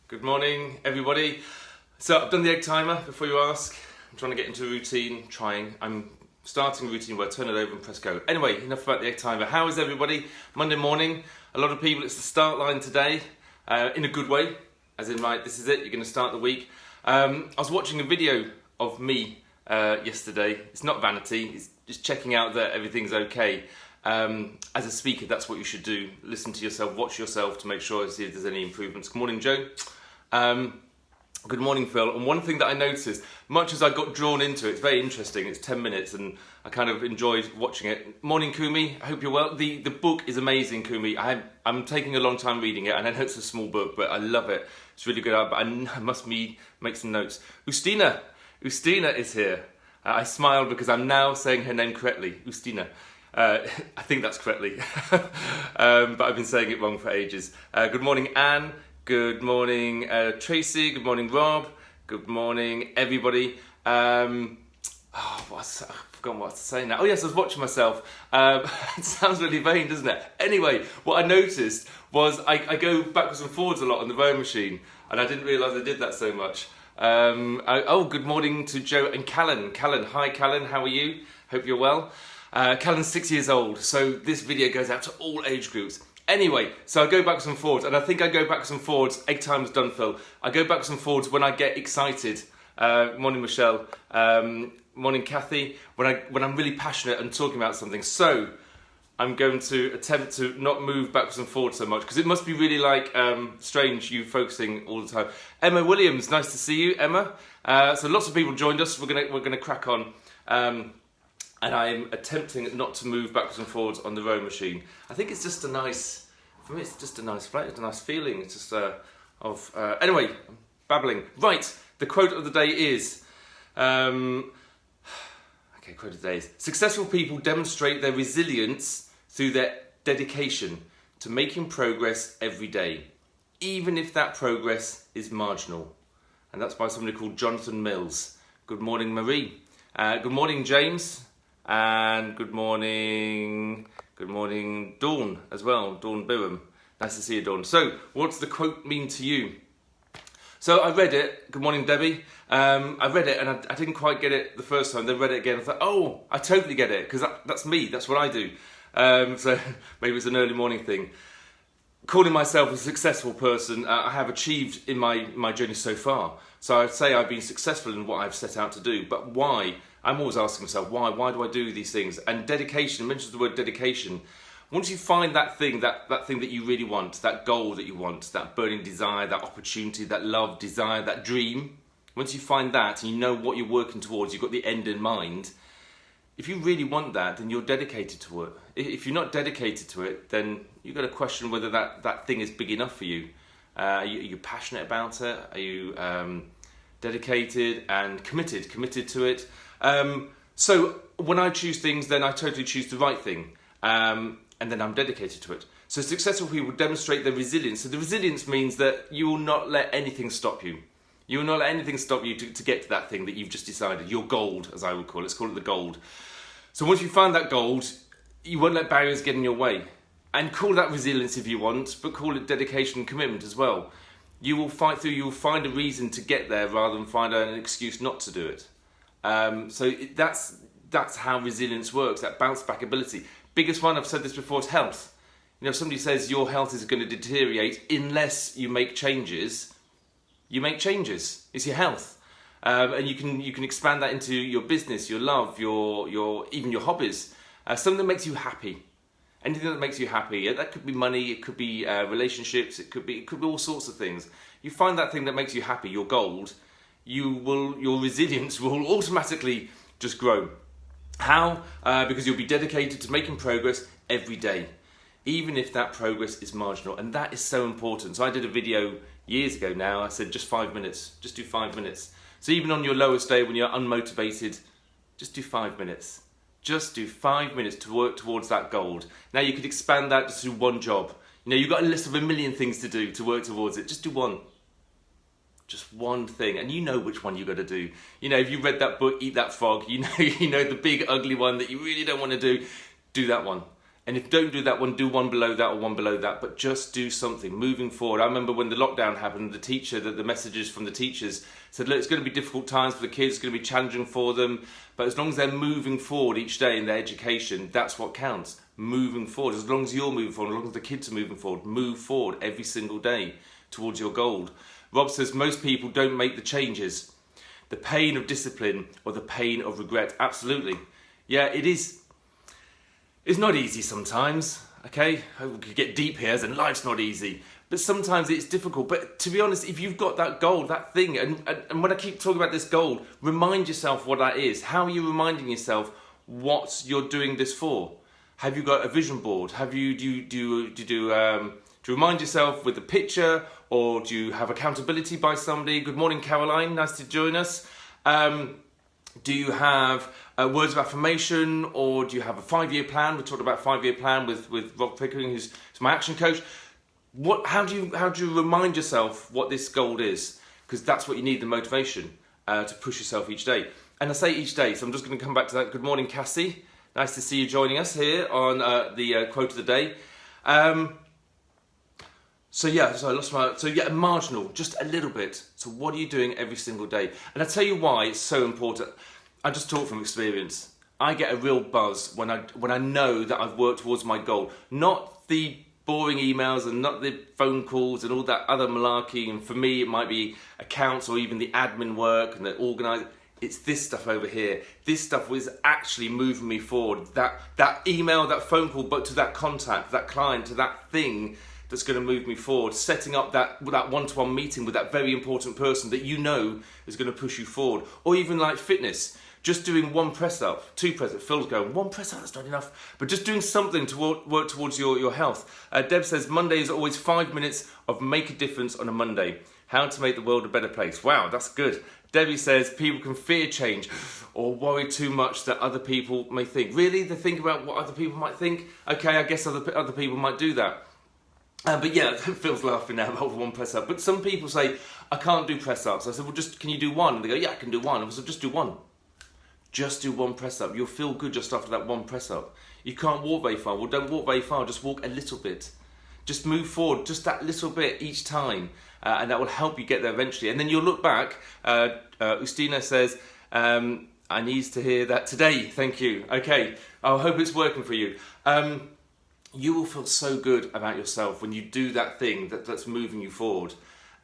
Good morning, everybody. So I've done the egg timer, before you ask. I'm trying to get into a routine, I'm starting a routine where I turn it over and press go. Anyway, enough about the egg timer. How is everybody? Monday morning, a lot of people, it's the start line today, in a good way. As in, right, this is it, you're going to start the week. I was watching a video of me yesterday. It's not vanity, it's just checking out that everything's okay. As a speaker, that's what you should do. Listen to yourself, watch yourself to make sure, see if there's any improvements. Good morning, Joe. Good morning, Phil. And one thing that I noticed, much as I got drawn into it, it's very interesting, it's 10 minutes and I kind of enjoyed watching it. Morning, Kumi, I hope you're well. The book is amazing, Kumi. I'm taking a long time reading it, and I know it's a small book, but I love it. It's really good, but I must make some notes. Ustina is here. I smiled because I'm now saying her name correctly, Ustina. I think that's correctly, but I've been saying it wrong for ages. Good morning, Anne. Good morning, Tracy. Good morning, Rob. Good morning, everybody. I've forgotten what I was saying now. Oh yes, I was watching myself. It sounds really vain, doesn't it? Anyway, what I noticed was I go backwards and forwards a lot on the rowing machine, and I didn't realise I did that so much. Good morning to Joe and Callan. Hi Callan, how are you? Hope you're well. Callan's 6 years old, so this video goes out to all age groups. Anyway, so I go backwards and forwards, and I think I go backwards and forwards. Egg time's done, Phil. I go backwards and forwards when I get excited. Morning, Michelle. Morning, Kathy. When I'm really passionate and talking about something. So I'm going to attempt to not move backwards and forwards so much, because it must be really strange you focusing all the time. Emma Williams, nice to see you, Emma. So lots of people joined us. We're gonna crack on. And I'm attempting not to move backwards and forwards on the rowing machine. I think it's just for me it's just a nice flight, it's a nice feeling. It's just anyway, I'm babbling. Right, the quote of the day is, quote of the day is, successful people demonstrate their resilience through their dedication to making progress every day, even if that progress is marginal. And that's by somebody called Jonathan Mills. Good morning, Marie. Good morning, James. And good morning, Dawn as well, Dawn Birham. Nice to see you, Dawn. So, what's the quote mean to you? So I read it. Good morning, Debbie. I read it and I didn't quite get it the first time. Then read it again. I thought, oh, I totally get it, because that's me. That's what I do. So maybe it's an early morning thing. Calling myself a successful person, I have achieved in my journey so far. So I'd say I've been successful in what I've set out to do. But why? I'm always asking myself, why? Why do I do these things? And dedication, I mentioned the word dedication. Once you find that thing that you really want, that goal that you want, that burning desire, that opportunity, that love, desire, that dream, once you find that and you know what you're working towards, you've got the end in mind, if you really want that, then you're dedicated to it. If you're not dedicated to it, then you've got to question whether that thing is big enough for you. Are you passionate about it? Are you dedicated and committed to it? So when I choose things, then I totally choose the right thing. And then I'm dedicated to it. So successful people demonstrate their resilience. So the resilience means that you will not let anything stop you. You will not let anything stop you to get to that thing that you've just decided. Your gold, as I would call it. Let's call it the gold. So once you find that gold, you won't let barriers get in your way. And call that resilience if you want, but call it dedication and commitment as well. You will fight through, you will find a reason to get there rather than find an excuse not to do it. That's how resilience works, that bounce back ability. Biggest one, I've said this before, is health. You know, if somebody says your health is going to deteriorate unless you make changes, you make changes. It's your health. And you can expand that into your business, your love, even your hobbies. Something that makes you happy. Anything that makes you happy. That could be money, it could be relationships, it could be all sorts of things. You find that thing that makes you happy, your gold, your resilience will automatically just grow. How? Because you'll be dedicated to making progress every day, even if that progress is marginal. And that is so important. So I did a video years ago now, I said just 5 minutes, just do 5 minutes. So even on your lowest day when you're unmotivated, just do 5 minutes. Just do 5 minutes to work towards that goal. Now you could expand that just to one job. You know, you've got a list of a million things to do to work towards it. Just do one. Just one thing, and you know which one you got to do. You know, if you read that book, Eat That Frog, you know the big ugly one that you really don't want to do that one. And if you don't do that one, do one below that or one below that, but just do something, moving forward. I remember when the lockdown happened, the messages from the teachers said, look, it's going to be difficult times for the kids, it's going to be challenging for them, but as long as they're moving forward each day in their education, that's what counts. Moving forward, as long as you're moving forward, as long as the kids are moving forward, move forward every single day towards your goal. Rob says, most people don't make the changes. The pain of discipline or the pain of regret. Absolutely. Yeah, it is. It's not easy sometimes, okay? We could get deep here, and life's not easy. But sometimes it's difficult. But to be honest, if you've got that goal, that thing, and when I keep talking about this goal, remind yourself what that is. How are you reminding yourself what you're doing this for? Have you got a vision board? Do you remind yourself with a picture, or do you have accountability by somebody? Good morning, Caroline. Nice to join us. Do you have words of affirmation, or do you have a 5-year plan? We talked about 5-year plan with Rob Pickering, who's my action coach. How do you remind yourself what this goal is? Because that's what you need, the motivation to push yourself each day. And I say each day, so I'm just going to come back to that. Good morning, Cassie. Nice to see you joining us here on the quote of the day. Marginal, just a little bit. So what are you doing every single day? And I tell you why it's so important. I just talk from experience. I get a real buzz when I know that I've worked towards my goal. Not the boring emails and not the phone calls and all that other malarkey. And for me, it might be accounts or even the admin work and the organising. It's this stuff over here. This stuff was actually moving me forward. That email, that phone call, but to that contact, that client, to that thing that's going to move me forward. Setting up that one-to-one meeting with that very important person that you know is going to push you forward. Or even like fitness, just doing one press-up, 2 press-ups. Phil's going, 1 press-up, that's not enough. But just doing something to work towards your health. Deb says, Monday is always 5 minutes of make a difference on a Monday. How to make the world a better place. Wow, that's good. Debbie says, people can fear change or worry too much that other people may think. Really? They think about what other people might think? Okay, I guess other people might do that. But yeah, Phil's laughing now about 1 press-up. But some people say, I can't do press-ups. I said, well, can you do 1? And they go, yeah, I can do 1. I said, just do 1. Just do 1 press-up. You'll feel good just after that 1 press-up. You can't walk very far. Well, don't walk very far. Just walk a little bit. Just move forward, just that little bit each time. And that will help you get there eventually. And then you'll look back. Ustina says, I need to hear that today. Thank you. Okay, I hope it's working for you. You will feel so good about yourself when you do that thing that's moving you forward.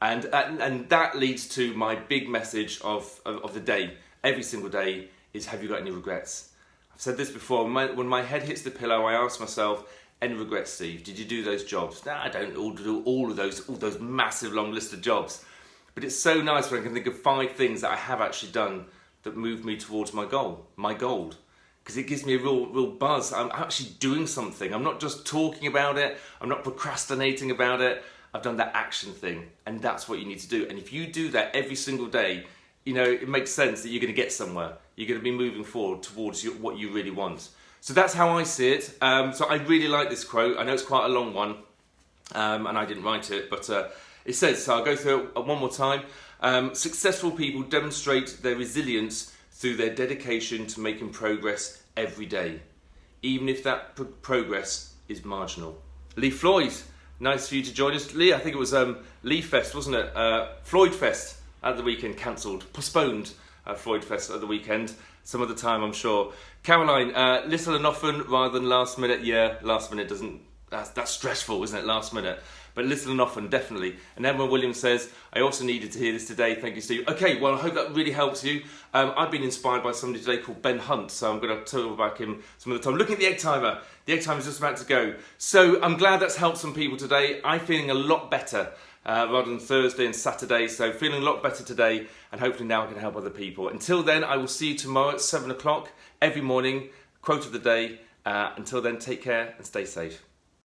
And that leads to my big message of the day, every single day, is have you got any regrets? I've said this before, when my head hits the pillow, I ask myself, any regrets, Steve? Did you do those jobs? No, I don't do all those massive long list of jobs. But it's so nice when I can think of 5 things that I have actually done that moved me towards my goal. Because it gives me a real buzz. I'm actually doing something. I'm not just talking about it. I'm not procrastinating about it. I've done that action thing. And that's what you need to do. And if you do that every single day, it makes sense that you're going to get somewhere. You're going to be moving forward towards what you really want. So that's how I see it. So I really like this quote. I know it's quite a long one. And I didn't write it. But it says, so I'll go through it one more time. Successful people demonstrate their resilience through their dedication to making progress every day, even if that progress is marginal. Lee Floyd, nice for you to join us. Lee, I think it was Lee Fest, wasn't it? Floyd Fest at the weekend, cancelled, postponed. Floyd Fest at the weekend, some other time I'm sure. Caroline, little and often rather than last minute. Yeah, last minute doesn't, that's stressful, isn't it, last minute? But little and often, definitely. And Emma Williams says, I also needed to hear this today. Thank you, Steve. Okay, well, I hope that really helps you. I've been inspired by somebody today called Ben Hunt, so I'm going to talk about him some other time. Looking at the egg timer. The egg timer is just about to go. So I'm glad that's helped some people today. I'm feeling a lot better rather than Thursday and Saturday. So feeling a lot better today, and hopefully now I can help other people. Until then, I will see you tomorrow at 7 o'clock every morning. Quote of the day. Until then, take care and stay safe.